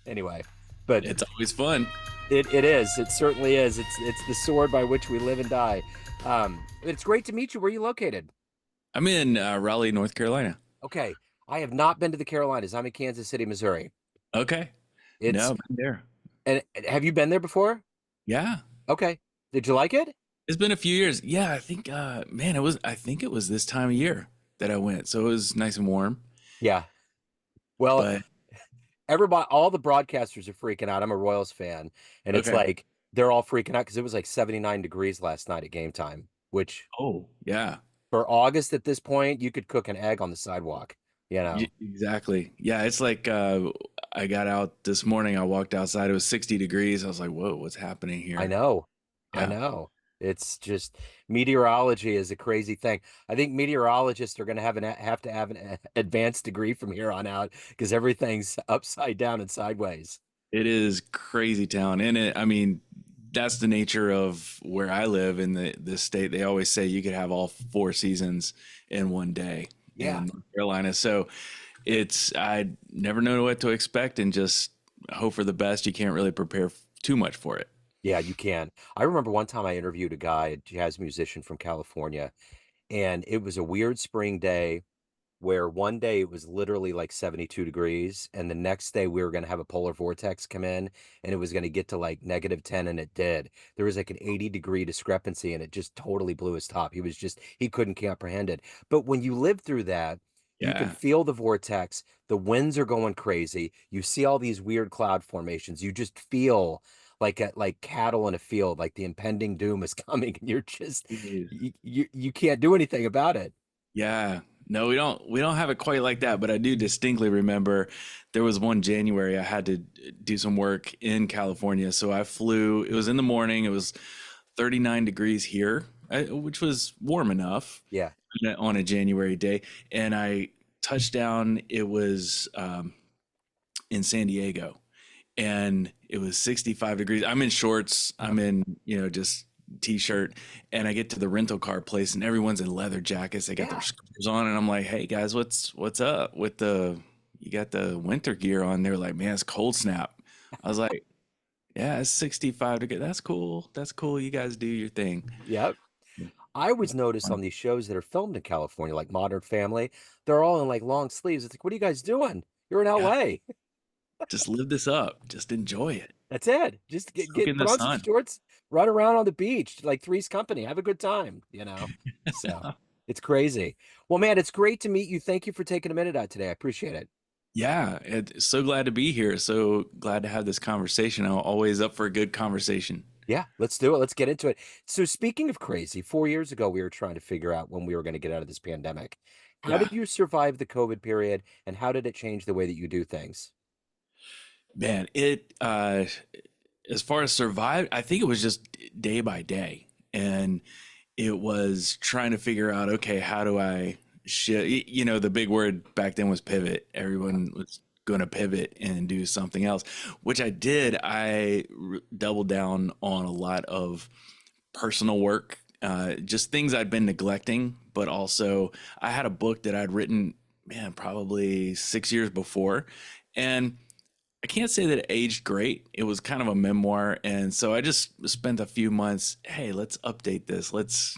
Anyway, but It's always fun. it is. It certainly is. It's the sword by which we live and die. It's great to meet you. Where are you located? I'm in Raleigh, North Carolina. Okay, I have not been to the Carolinas. I'm in Kansas City, Missouri. Okay. No, It's been there. and have you been there before? Yeah. Okay, did you like it? It's been a few years. Yeah, I think man, I think it was this time of year that I went. So it was nice and warm. Yeah. Well, But everybody, all the broadcasters are freaking out. I'm a Royals fan, and it's okay. like they're all freaking out because it was like 79 degrees last night at game time, which Oh, yeah. for August at this point, you could cook an egg on the sidewalk, you know. Exactly. Yeah, it's like I got out this morning, I walked outside, it was 60 degrees. I was like, "Whoa, what's happening I here?" know. I Yeah. know. It's just meteorology is a crazy thing. I think meteorologists are going to have to have an advanced degree from here on out because everything's upside down and sideways. It is crazy town. And I mean, that's the nature of where I live in the state. They always say you could have all four seasons in one day Yeah. in North Carolina. So I never know what to expect and just hope for the best. You can't really prepare too much for it. Yeah, you can. I remember one time I interviewed a guy, a jazz musician from California, and it was a weird spring day where one day it was literally like 72 degrees, and the next day we were going to have a polar vortex come in and it was going to get to like -10, and it did. There was like an 80-degree discrepancy, and it just totally blew his top. He couldn't comprehend it. But when you live through that, you can Yeah. feel the vortex, the winds are going crazy. You see all these weird cloud formations. You just feel like cattle in a field, like the impending doom is coming, and you're just Jeez. you can't do anything about it. Yeah. No, we don't have it quite like that, but I do distinctly remember there was one January I had to do some work in California. So I flew, it was in the morning, it was 39 degrees here, which was warm enough Yeah. on a January day. And I touched down, it was in San Diego, and it was 65 degrees. I'm in shorts, I'm in, just t-shirt, and I get to the rental car place and everyone's in leather jackets. They got their Yeah. scarves on, and I'm like, "Hey guys, what's up with you got the winter gear on?" They're like, "Man, it's cold snap." I was like, "Yeah, it's 65 degrees. That's cool. That's cool. You guys do your thing." Yep. I always notice on these shows that are filmed in California, like Modern Family, they're all in like long sleeves. It's like, what are you guys doing? You're in Yeah, LA. just live this up. Just enjoy it. That's it. Just Soak in put the on some sun. shorts, run around on the beach like Three's Company, have a good time, you know? So it's crazy. Well, man, it's great to meet you. Thank you for taking a minute out today. I appreciate it. Yeah, so glad to be here. So glad to have this conversation. I'm always up for a good conversation. Yeah, let's do it. Let's get into it. So, speaking of crazy, 4 years ago, we were trying to figure out when we were going to get out of this pandemic. How did Yeah, you survive the COVID period, and how did it change the way that you do things? man, it as far as survive, I think it was just day by day, and it was trying to figure out, okay, how do I the big word back then was pivot. Everyone was going to pivot and do something else, which I did. Doubled down on a lot of personal work, just things I'd been neglecting, but also I had a book that I'd written, man, probably 6 years before. And I can't say that it aged great. It was kind of a memoir. And so I just spent a few months, hey, let's update this. Let's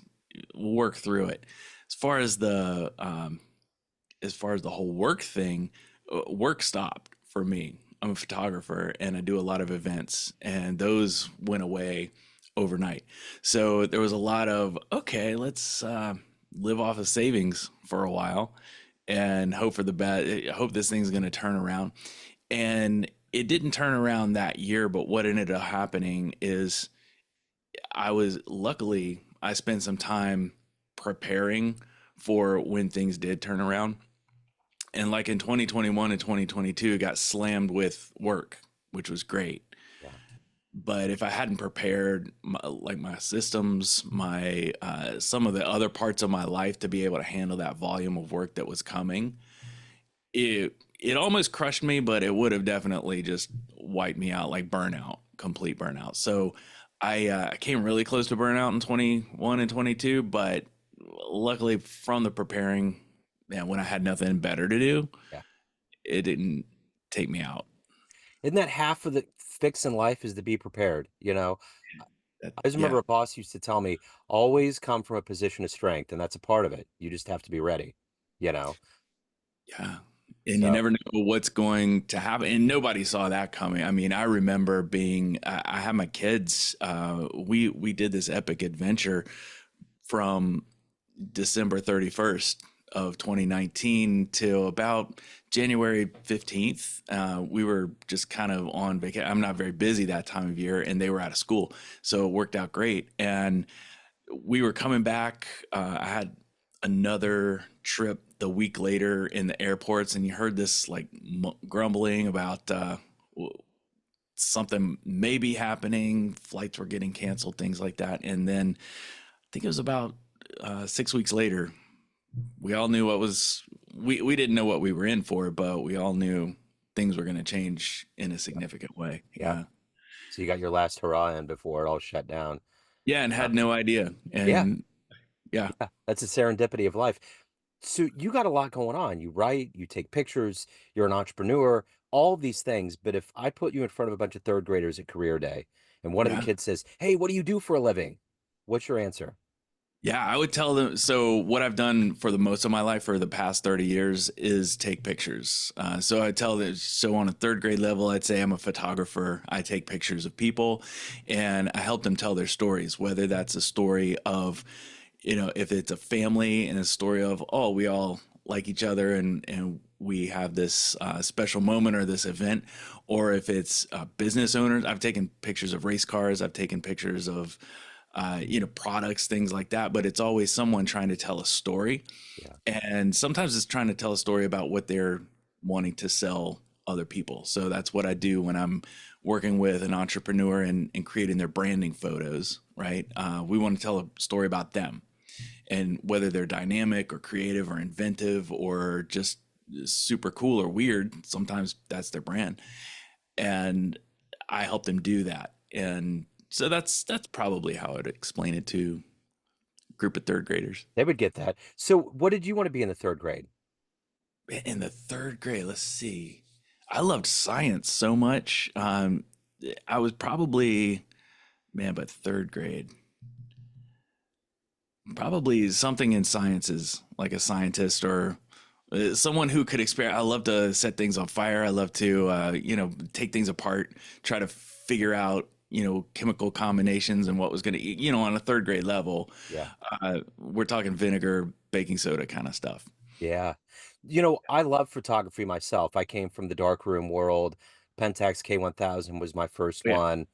work through it. As far as the whole work thing, work stopped for me. I'm a photographer and I do a lot of events, and those went away overnight. So there was a lot of, okay, let's live off of savings for a while and hope for the best. I hope this thing's going to turn around. And it didn't turn around that year, but what ended up happening is I spent some time preparing for when things did turn around. And like in 2021 and 2022, it got slammed with work, which was great. Yeah. But if I hadn't prepared my systems, my some of the other parts of my life to be able to handle that volume of work that was coming, it almost crushed me, but it would have definitely just wiped me out, like burnout, complete burnout. So I came really close to burnout in 21 and 22, but luckily from the preparing, man, when I had nothing better to do, Yeah. it didn't take me out. Isn't that half of the fix in life is to be prepared, you know? I just remember Yeah. a boss used to tell me, "Always come from a position of strength," and that's a part of it. You just have to be ready, you know? Yeah. And you So, never know what's going to happen. And nobody saw that coming. I mean, I remember I had my kids, we did this epic adventure from December 31st of 2019 till about January 15th. We were just kind of on vacation. I'm not very busy that time of year, and they were out of school. So it worked out great. And we were coming back. I had another trip the week later in the airports, and you heard this like grumbling about something maybe happening. Flights were getting canceled, things like that. And then I think it was about 6 weeks later, we all knew what was we didn't know what we were in for, but we all knew things were going to change in a yeah, significant way. yeah. Yeah. So you got your last hurrah in before it all shut down. Yeah, and Uh, had no idea. yeah, And yeah. yeah, that's a serendipity of life. So you got a lot going on. You write, you take pictures, you're an entrepreneur, all of these things. But if I put you in front of a bunch of third graders at career day and one of the Yeah. kids says, "Hey, what do you do for a living?" What's your answer? Yeah, I would tell them. So, what I've done for the most of my life for the past 30 years is take pictures. So, I tell them, so on a third grade level, I'd say I'm a photographer. I take pictures of people and I help them tell their stories, whether that's a story of, if it's a family and a story of, oh, we all like each other and we have this special moment or this event, or if it's business owners. I've taken pictures of race cars, I've taken pictures of products, things like that. But it's always someone trying to tell a story. Yeah, And sometimes it's trying to tell a story about what they're wanting to sell other people. So that's what I do when I'm working with an entrepreneur and creating their branding photos, right? We want to tell a story about them and whether they're dynamic or creative or inventive or just super cool or weird. Sometimes that's their brand. And I help them do that. And so that's probably how I'd explain it to a group of third graders. they would get that. So what did you want to be in the third grade? In the third grade, let's see. I loved science so much. I was probably, man, but third grade, probably something in sciences, like a scientist or someone who could experiment. I love to set things on fire. I love to, take things apart, try to figure out, chemical combinations and what was going to, on a third grade level. Yeah. We're talking vinegar, baking soda kind of stuff. Yeah. I love photography myself. I came from the darkroom world. Pentax K1000 was my first Yeah. one.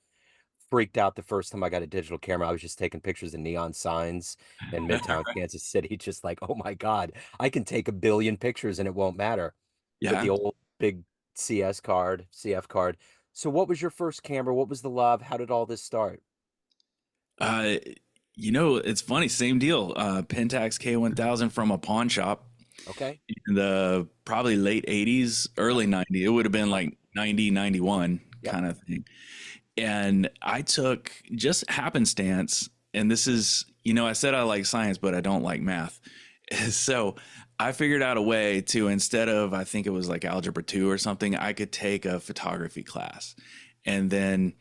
Freaked out the first time I got a digital camera. I was just taking pictures of neon signs in Midtown Kansas City, just like, oh my God, I can take a billion pictures and it won't matter with the Yeah. old big CS card, CF card. So what was your first camera? What was the love? How did all this start? Uh, it's funny, same deal. Pentax K1000 from a pawn shop Okay. in the probably late 80s, Yep. early 90s. It would have been Uh-huh. like 90, 91 Yep. kind of thing. And I took just happenstance, and this is, I said I like science, but I don't like math. So I figured out a way to, instead of, I think it was like algebra 2 or something, I could take a photography class. And then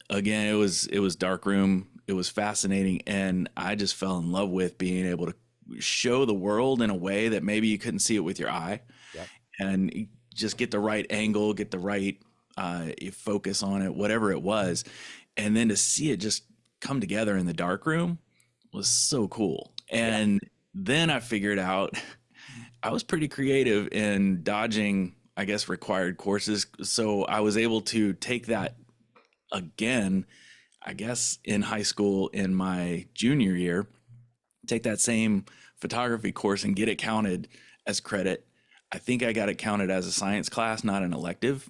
again, it was dark room. It was fascinating, and I just fell in love with being able to show the world in a way that maybe you couldn't see it with your eye, Yep. and just get the right angle, get the right focus on it, whatever it was, and then to see it just come together in the dark room was so cool. Yeah. And then I figured out I was pretty creative in dodging, I guess, required courses, so I was able to take that again, I guess, in high school in my junior year, take that same photography course and get it counted as credit. I think I got it counted as a science class, not an elective.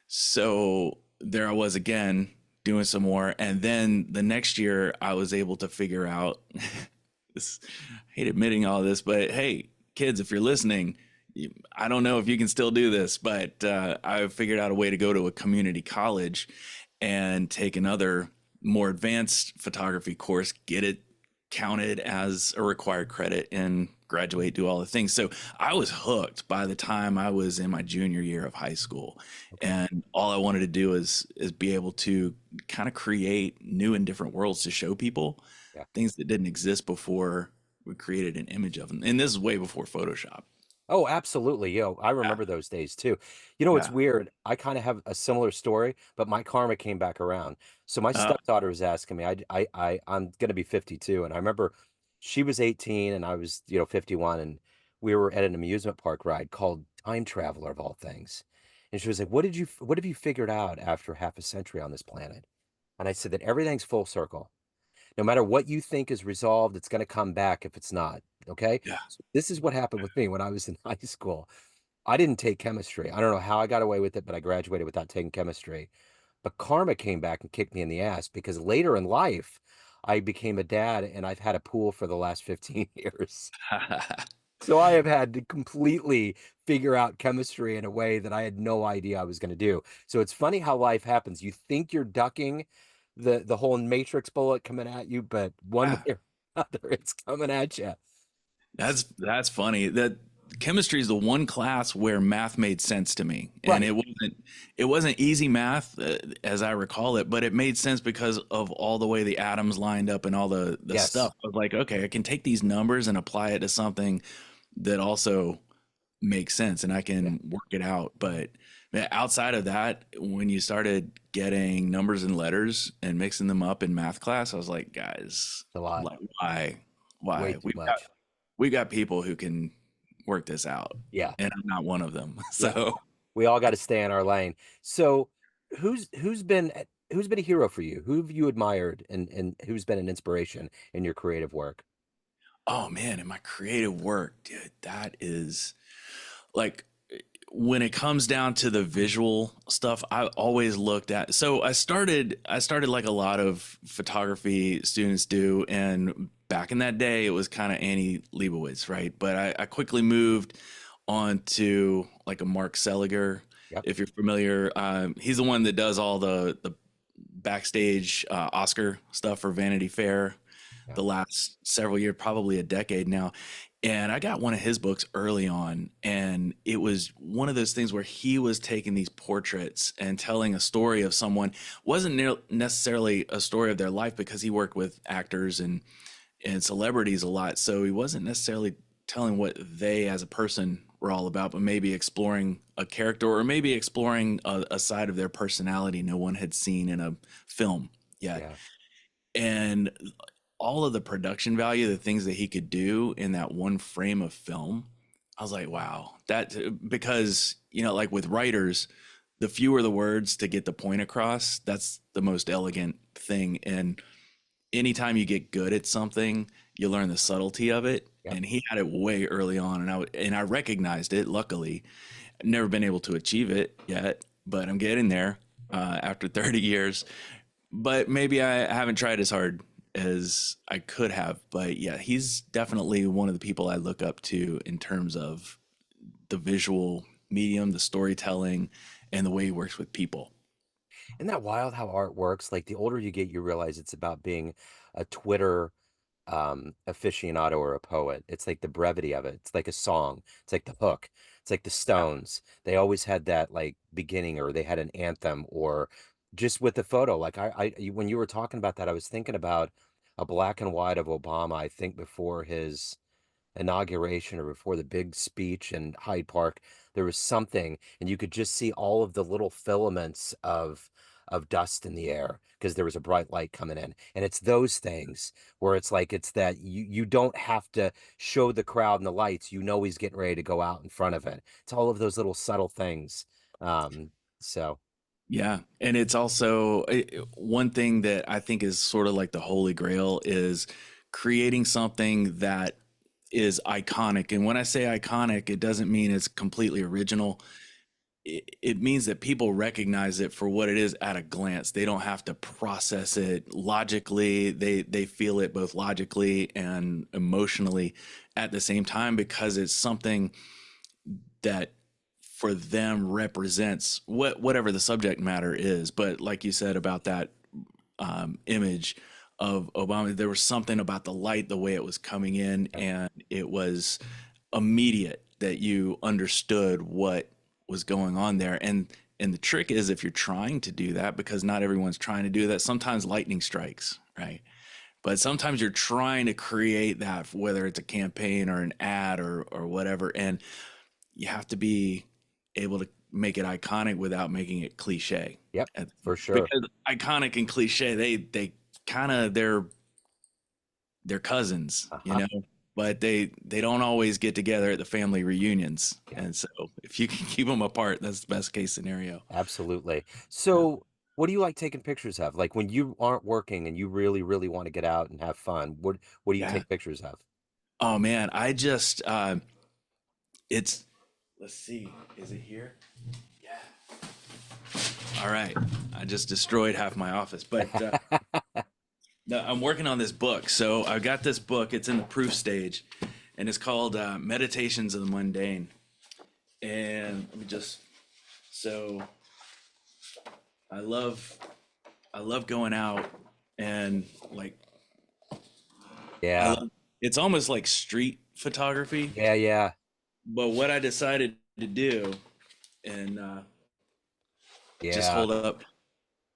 So there I was again doing some more. And then the next year, I was able to figure out this. I hate admitting all this, but hey, kids, if you're listening, I don't know if you can still do this, but I figured out a way to go to a community college and take another more advanced photography course, get it counted as a required credit in graduate, do all the things. So I was hooked by the time I was in my junior year of high school. Okay. And all I wanted to do is be able to kind of create new and different worlds to show people Yeah. things that didn't exist before we created an image of them. And this is way before Photoshop. Oh, absolutely. I Yeah. remember those days too. You know, it's Yeah. weird. I kind of have a similar story, but my karma came back around. So my Uh, stepdaughter was asking me, I'm going to be 52. And I remember she was 18 and I was, 51. And we were at an amusement park ride called Time Traveler of all things. And she was like, what have you figured out after half a century on this planet? And I said that everything's full circle. No matter what you think is resolved, it's going to come back if it's not. Okay. yeah. So this is what happened with me when I was in high school. I didn't take chemistry. I don't know how I got away with it, but I graduated without taking chemistry. But karma came back and kicked me in the ass because later in life, I became a dad and I've had a pool for the last 15 years. So I have had to completely figure out chemistry in a way that I had no idea I was going to do. So it's funny how life happens. You think you're ducking the whole matrix bullet coming at you, but one Yeah. way or another, it's coming at you. That's funny. That chemistry is the one class where math made sense to me, and Right. it wasn't easy math as I recall it, but it made sense because of all the way the atoms lined up and all the Yes. stuff. I was like, okay, I can take these numbers and apply it to something that also makes sense, and I Yeah. can work it out. But man, outside of that, when you started getting numbers and letters and mixing them up in math class, I was like, guys, It's a lot. like Way why? too much. We got people who can work this out, Yeah. and I'm not one of them. Yeah. So, We all got to stay in our lane. So who's been a hero for you? Who have you admired and who's been an inspiration in your creative work? oh man, in my creative work, dude, that is like when it comes down to the visual stuff, I always looked at. So I started like a lot of photography students do, and back in that day, it was kind of Annie Leibovitz, right? But I quickly moved on to like a Mark Seliger, Yep. if you're familiar. He's the one that does all the backstage Oscar stuff for Vanity Fair Yeah. the last several years, probably a decade now. And I got one of his books early on, and it was one of those things where he was taking these portraits and telling a story of someone. Wasn't necessarily a story of their life because he worked with actors and celebrities a lot, so he wasn't necessarily telling what they as a person were all about, but maybe exploring a character or maybe exploring a side of their personality no one had seen in a film yet. Yeah. And all of the production value, the things that he could do in that one frame of film, I was like, wow, that because, like with writers, the fewer the words to get the point across, that's the most elegant thing. And anytime you get good at something, you learn the subtlety of it. Yep. And he had it way early on, and I recognized it. Luckily, I've never been able to achieve it yet, but I'm getting there after 30 years. But maybe I haven't tried as hard as I could have. But yeah, he's definitely one of the people I look up to in terms of the visual medium, the storytelling, and the way he works with people. Isn't that wild how art works? Like the older you get, you realize it's about being a Twitter aficionado or a poet. It's like the brevity of it. It's like a song. It's like the hook. It's like the Stones. They always had that like beginning or they had an anthem or just with the photo. Like when you were talking about that, I was thinking about a black and white of Obama, I think before his inauguration or before the big speech in Hyde Park, there was something, and you could just see all of the little filaments of dust in the air because there was a bright light coming in. And it's those things where it's like it's that you don't have to show the crowd and the lights. You know he's getting ready to go out in front of it. It's all of those little subtle things. Um, so Yeah, and it's also one thing that I think is sort of like the holy grail is creating something that is iconic. And when I say iconic, it doesn't mean it's completely original. It means that people recognize it for what it is at a glance. They don't have to process it logically. They feel it both logically and emotionally at the same time because it's something that for them represents whatever the subject matter is. But like you said about that image of Obama. There was something about the light, the way it was coming in, Yep. and it was immediate that you understood what was going on there. And the trick is, if you're trying to do that, because not everyone's trying to do that, sometimes lightning strikes, right? But sometimes you're trying to create that, whether it's a campaign or an ad or whatever, and you have to be able to make it iconic without making it cliche. Yep. For sure. Because iconic and cliche, they kind of they're cousins, you Uh-huh. know, but they don't always get together at the family reunions. Yeah. And so if you can keep them apart, that's the best case scenario. Absolutely. Yeah. So, what do you like taking pictures of? Like when you aren't working and you really, really want to get out and have fun, what do you Yeah. take pictures of? Oh man, I just it's let's see, is it here? Yeah. All right. I just destroyed half my office, but no, I'm working on this book. So I got this book. It's in the proof stage, and it's called Meditations of the Mundane. And let me just so I love I love going out and like I Yeah. love it's almost like street photography. Yeah, yeah. But what I decided to do and just Yeah. hold up.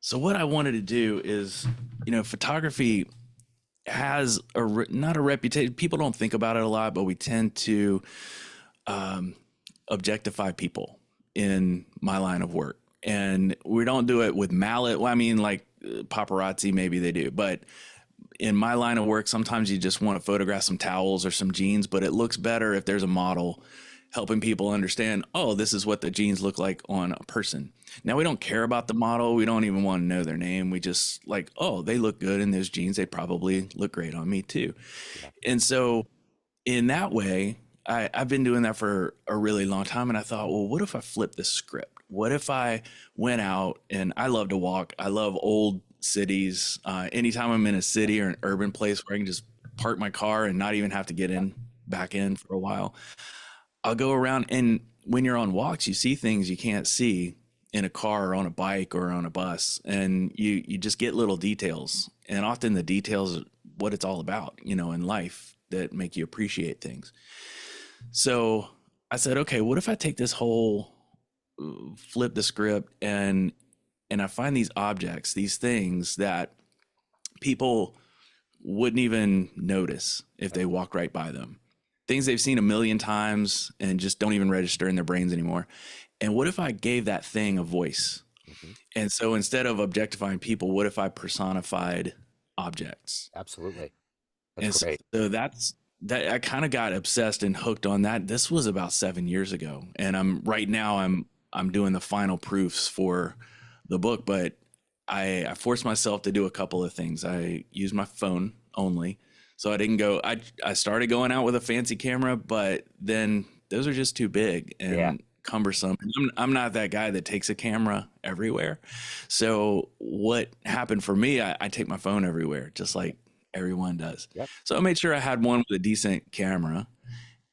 So what I wanted to do is, photography has not a reputation. People don't think about it a lot, but we tend to um, objectify people in my line of work. And we don't do it with mallet. Well, I mean, like paparazzi, maybe they do. But in my line of work, sometimes you just want to photograph some towels or some jeans, but it looks better if there's a model helping people understand, oh, this is what the jeans look like on a person. Now, we don't care about the model. We don't even want to know their name. We just like, oh, they look good in those jeans. They probably look great on me too. Yeah. And so in that way, I've been doing that for a really long time. And I thought, well, what if I flip the script? What if I went out and I love to walk? I love old cities. Anytime I'm in a city or an urban place where I can just park my car and not even have to get Yeah. in back in for a while, I'll go around. And when you're on walks, you see things you can't see in a car or on a bike or on a bus. And you just get little details. And often the details are what it's all about, in life that make you appreciate things. So I said, okay, what if I take this whole flip the script and I find these objects, these things that people wouldn't even notice if they walk right by them. Things they've seen a million times and just don't even register in their brains anymore. And what if I gave that thing a voice? Hmm. And so instead of objectifying people, what if I personified objects? Absolutely. That's And great. so that's that I kind of got obsessed and hooked on that. This was about 7 years ago. And I'm doing the final proofs for the book, but I forced myself to do a couple of things. I used my phone only. So I didn't go I started going out with a fancy camera, but then those are just too big Yeah. and cumbersome. I'm not that guy that takes a camera everywhere. So what happened for me, I take my phone everywhere, just like everyone does. Yep. So I made sure I had one with a decent camera.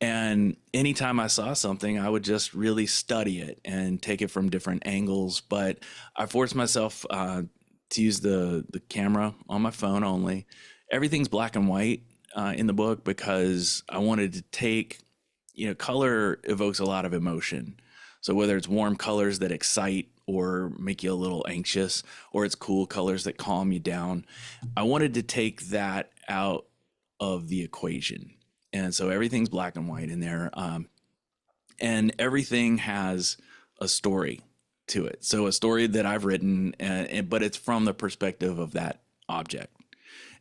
And anytime I saw something, I would just really study it and take it from different angles. But I forced myself to use the camera on my phone only. Everything's black and white in the book because I wanted to take, color evokes a lot of emotion. So whether it's warm colors that excite or make you a little anxious, or it's cool colors that calm you down, I wanted to take that out of the equation. And so everything's black and white in there. And everything has a story to it. So a story that I've written, but it's from the perspective of that object.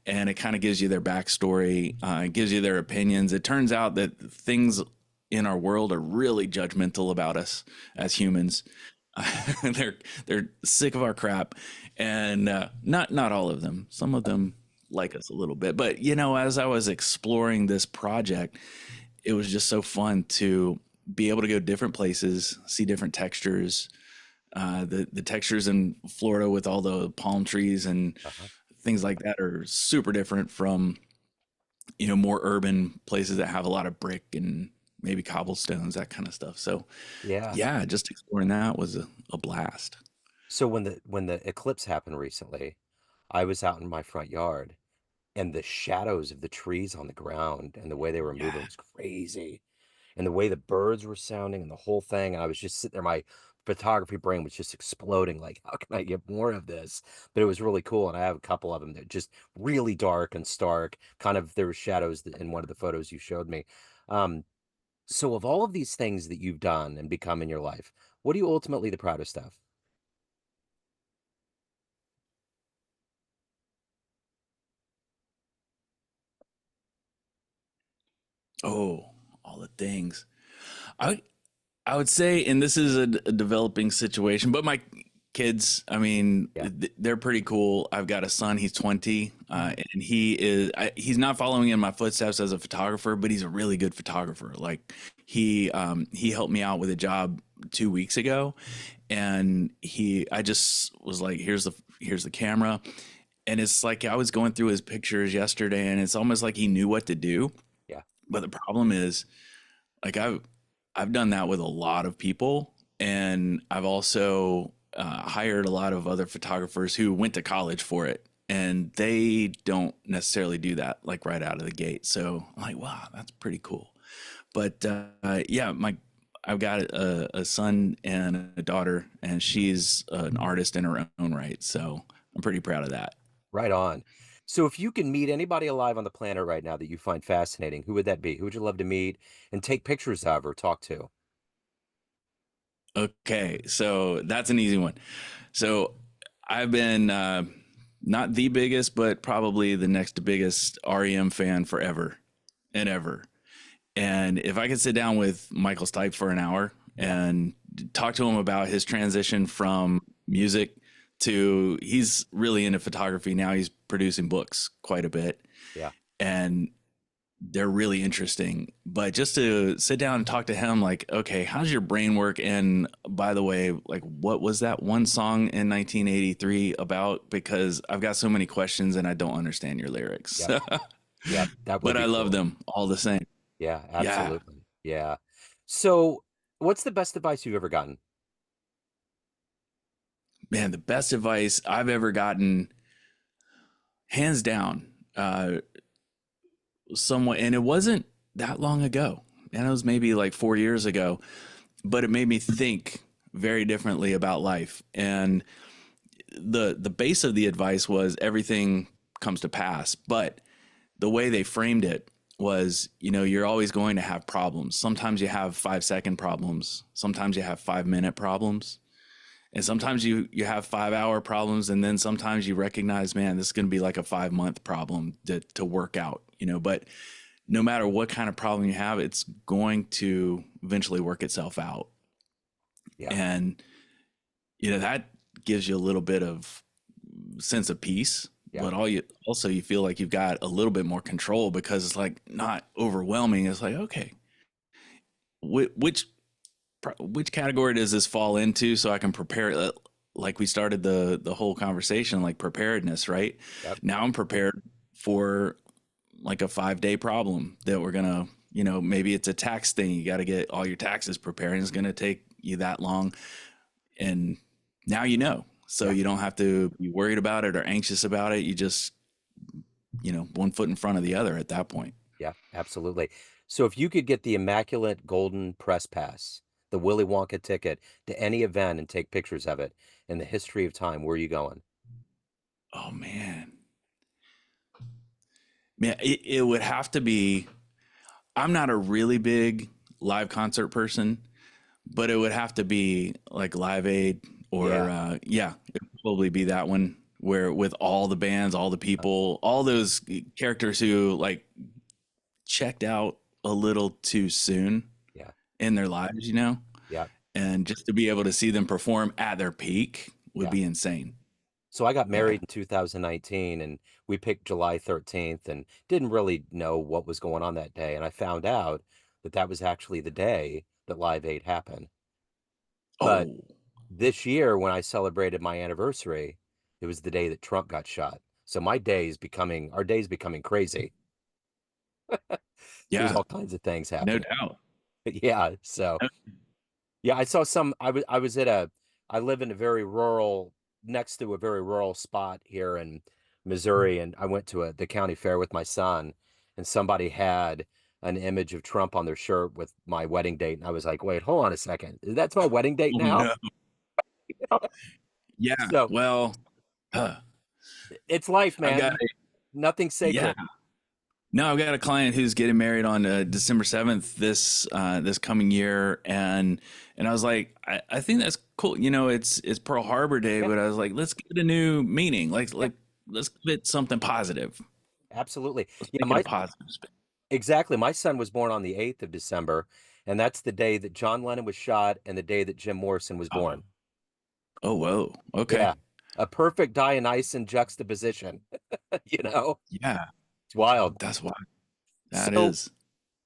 And it kind of gives you their backstory, it gives you their opinions. It turns out that things in our world are really judgmental about us as humans. They're sick of our crap, and not all of them. Some of them like us a little bit, but as I was exploring this project, it was just so fun to be able to go different places, see different textures. The textures in Florida with all the palm trees and Uh-huh. things like that are super different from more urban places that have a lot of brick and maybe cobblestones, that kind of stuff. So Yeah. yeah, just exploring that was a blast. So when the eclipse happened recently, I was out in my front yard and the shadows of the trees on the ground and the way they were Yeah. moving was crazy. And the way the birds were sounding and the whole thing. And I was just sitting there, my photography brain was just exploding, like, how can I get more of this? But it was really cool. And I have a couple of them that just really dark and stark. Kind of there were shadows in one of the photos you showed me. Um, so of all of these things that you've done and become in your life, what are you ultimately the proudest of? Oh, all the things. I I would say, and this is a developing situation, but my kids, I mean, Yeah, they're pretty cool. I've got a son; he's 20, and he's not following in my footsteps as a photographer, but he's a really good photographer. Like he helped me out with a job 2 weeks ago, and I just was like, here's the camera, and it's like I was going through his pictures yesterday, and it's almost like he knew what to do. yeah, But the problem is, like I've done that with a lot of people, and I've also hired a lot of other photographers who went to college for it, and they don't necessarily do that like right out of the gate. So I'm like, wow, that's pretty cool. But yeah, my I've got a son and a daughter, and she's an artist in her own right. So I'm pretty proud of that. right on. So if you can meet anybody alive on the planet right now that you find fascinating, who would that be? Who would you love to meet and take pictures of or talk to? Okay, so that's an easy one. So I've been not the biggest, but probably the next biggest REM fan forever and ever. And if I could sit down with Michael Stipe for an hour Yeah, and talk to him about his transition from music to he's really into photography now. He's producing books quite a bit, yeah, and they're really interesting. But just to sit down and talk to him, like, okay, how's your brain work? And by the way, like, what was that one song in 1983 about? Because I've got so many questions and I don't understand your lyrics. yep, yep. That would But be I love cool. them all the same. Yeah, Yeah, absolutely. Yeah. So what's the best advice you've ever gotten? man, the best advice I've ever gotten, hands down, somewhat, and it wasn't that long ago. And it was maybe like 4 years ago, but it made me think very differently about life. And the base of the advice was everything comes to pass, but the way they framed it was, you're always going to have problems. Sometimes you have 5-second problems, sometimes you have 5-minute problems, and sometimes you have 5-hour problems, and then sometimes you recognize, man, this is going to be like a 5-month problem to work out, but no matter what kind of problem you have, it's going to eventually work itself out. Yeah, And that gives you a little bit of sense of peace, yeah, but you feel like you've got a little bit more control because it's like not overwhelming. It's like, okay, which which category does this fall into, so I can prepare it. Like we started the whole conversation, like preparedness, right? yep, Now I'm prepared for like a 5-day problem that we're gonna, maybe it's a tax thing. You got to get all your taxes prepared, and it's gonna take you that long. And now so yeah, you don't have to be worried about it or anxious about it. You just, one foot in front of the other at that point. yeah, absolutely. So if you could get the immaculate golden press pass, the Willy Wonka ticket to any event and take pictures of it in the history of time, where are you going? Oh man, it would have to be. I'm not a really big live concert person, but it would have to be like Live Aid or Yeah, yeah, it'd probably be that one where with all the bands, all the uh, people, all those characters who like checked out a little too soon yeah, in their lives, yeah, and just to be able to see them perform at their peak would yeah. be insane. So I got Yeah. married in 2019 and we picked July 13th and didn't really know what was going on that day. And I found out that that was actually the day that Live Aid happened. But Oh, this year, when I celebrated my anniversary, it was the day that Trump got shot. So our day's becoming crazy. There's yeah, all kinds of things no happening. doubt. Yeah. So yeah, I was I live in a very rural, next to a very rural spot here. And Missouri, and I went to the county fair with my son, and somebody had an image of Trump on their shirt with my wedding date, and I was like, "Wait, hold on a second, that's my wedding date Oh now?" no. Yeah. So Well, uh, it's life, I've got man. Nothing's yeah. sacred. No, I've got a client who's getting married on December 7th this coming year, and I was like, I think that's cool. You know, it's Pearl Harbor Day, Yeah, but I was like, let's give it a new meaning. yeah, Let's give it something positive. absolutely. Let's Yeah, make it a my positive spin. exactly. My son was born on the 8th of December, and that's the day that John Lennon was shot and the day that Jim Morrison was Oh, born. oh, whoa. Okay. Yeah, a perfect Dionysian juxtaposition. You know, Yeah, it's wild. that's why that So, is.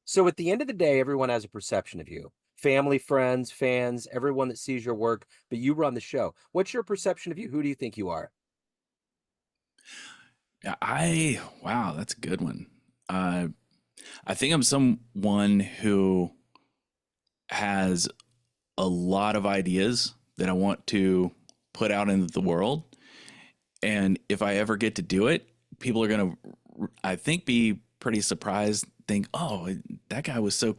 so at the end of the day, everyone has a perception of you. Family, friends, fans, everyone that sees your work, but you run the show. What's your perception of you? Who do you think you are? Yeah, wow, that's a good one. Uh, I think I'm someone who has a lot of ideas that I want to put out into the world. And if I ever get to do it, people are going to, I think, be pretty surprised, think, oh, that guy was so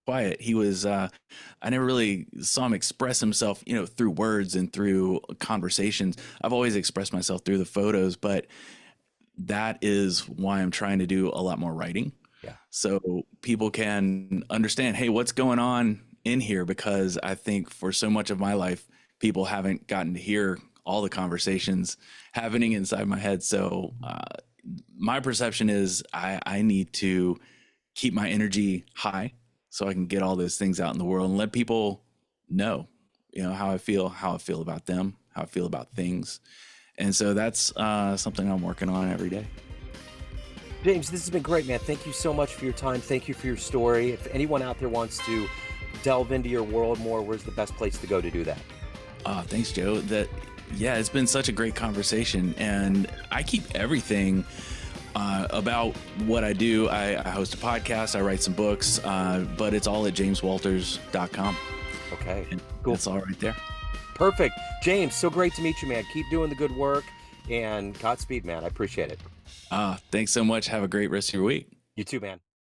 quiet. I never really saw him express himself, you know, through words and through conversations. I've always expressed myself through the photos, but that is why I'm trying to do a lot more writing Yeah, so people can understand, hey, what's going on in here? Because I think for so much of my life, people haven't gotten to hear all the conversations happening inside my head. So my perception is I need to keep my energy high so I can get all those things out in the world and let people know, you know, how I feel about them, how I feel about things. And so that's something I'm working on every day. James, this has been great, man. Thank you so much for your time. Thank you for your story. If anyone out there wants to delve into your world more, where's the best place to go to do that? Thanks, Joe. Yeah, it's been such a great conversation, and I keep everything about what I do. I host a podcast, I write some books, but it's all at jameswalters.com. Okay, And cool. that's all right there. Perfect. James, so great to meet you, man. Keep doing the good work and Godspeed, man. I appreciate it. Thanks so much. Have a great rest of your week. You too, man.